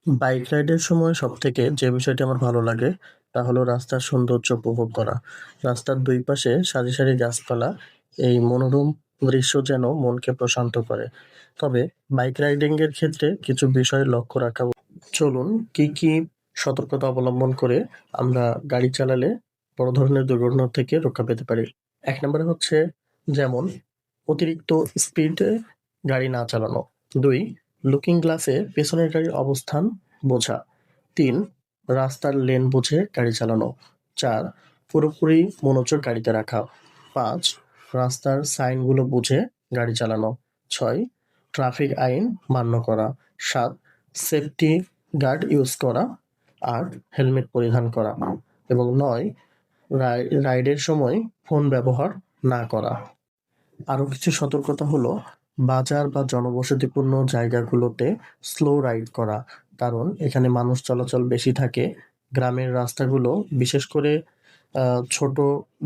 Bike রাইডের সময় সবথেকে যে বিষয়টি আমার ভালো লাগে তা হলো রাস্তার সৌন্দর্য উপভোগ করা। রাস্তার দুই পাশে সারি, সারি গাছপালা এই মনোরম দৃশ্য যেন মনকে প্রশান্ত করে। তবে বাইক রাইডিং এর ক্ষেত্রে কিছু বিষয় লক্ষ্য রাখা চলুন কি সতর্কতা অবলম্বন করে আমরা গাড়ি চালালে বড় ধরনের দুর্ঘটনা থেকে রক্ষা পেতে পারি। ১ নম্বরে হচ্ছে যেমন অতিরিক্ত স্পিডে গাড়ি না চালানো। ২ লুকিং গ্লাসে পেছনের গাড়ির অবস্থান বোঝা। ৩ রাস্তার লেন বুঝে গাড়ি চালানো। ৪ পুরোপুরি মনোযোগ গাড়িতে রাখা। ৫ রাস্তার সাইনগুলো বুঝে গাড়ি চালানো। ৬ ট্রাফিক আইন মান্য করা। ৭ সেফটি গার্ড ইউজ করা। ৮ হেলমেট পরিধান করা এবং ৯ রাইডের সময় ফোন ব্যবহার না করা। আরো কিছু সতর্কতা হলো বাজার বা জনবসতিপূর্ণ জায়গাগুলোতে স্লো রাইড করা। কারণ এখানে মানুষ চলাচল বেশি থাকে। গ্রামের রাস্তাগুলো বিশেষ করে ছোট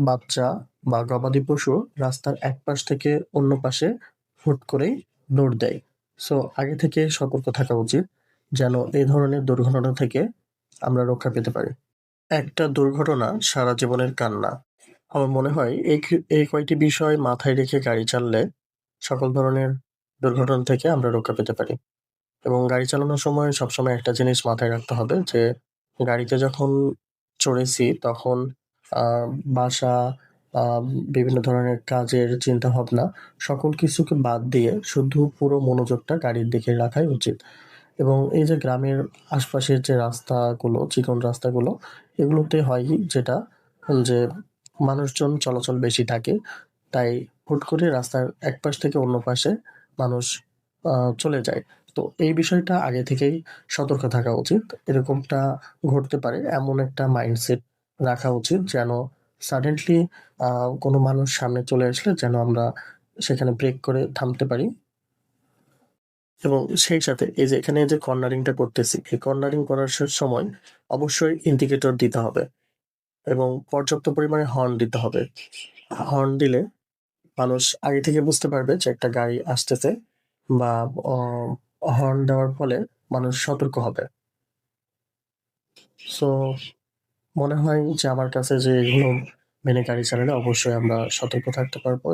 বাচ্চা বা গবাদি পশু রাস্তার এক পাশ থেকে অন্য পাশে হুট করেই দৌড় দেয়। সো আগে থেকে সতর্ক থাকা উচিত যেন এই ধরনের দুর্ঘটনা থেকে আমরা রক্ষা পেতে পারি। একটা দুর্ঘটনা সারা জীবনের কান্না। আমার মনে হয় এই কয়টি বিষয় মাথায় রেখে গাড়ি চাললে সকল ধরনের দুর্ঘটনা থেকে আমরা রক্ষা পেতে পারি। এবং গাড়ি চালানোর সময় সবসময় একটা জিনিস মাথায় রাখতে হবে যে, গাড়িতে যখন চড়েছি তখন আ বাসা, আ বিভিন্ন ধরনের কাজের চিন্তাভাবনা সকল কিছুকে বাদ দিয়ে শুধু পুরো মনোযোগটা গাড়ির দিকে রাখাই উচিত। এবং এই যে গ্রামের আশপাশের যে রাস্তাগুলো, চিকন রাস্তাগুলো, এগুলোতে হয় কি যেটা যে মানুষজন চলাচল বেশি থাকে। তাই হুট করে রাস্তার এক পাশ থেকে অন্য পাশে মানুষ আ চলে যায়। তো এই বিষয়টা আগে থেকেই সতর্ক থাকা উচিত। এরকমটা ঘটতে পারে এমন একটা মাইন্ডসেট রাখা উচিত যেন সাডেনলি আ কোনো মানুষ সামনে চলে আসলে যেন আমরা সেখানে ব্রেক করে থামতে পারি। এবং সেই সাথে এই যে এখানে যে কর্নারিংটা করতেছি, এই কর্নারিং করার সময় অবশ্যই ইন্ডিকেটর দিতে হবে এবং পর্যাপ্ত পরিমাণে হর্ন দিতে হবে। হর্ন দিলে মানুষ আগে থেকে বুঝতে পারবে যে একটা গাড়ি আসতেছে বা অ হর্ন দেওয়ার ফলে মানুষ সতর্ক হবে। সো মনে হয় যে আমার কাছে যে এগুলো মেনে গাড়ি চালালে অবশ্যই আমরা সতর্ক থাকতে পারবো।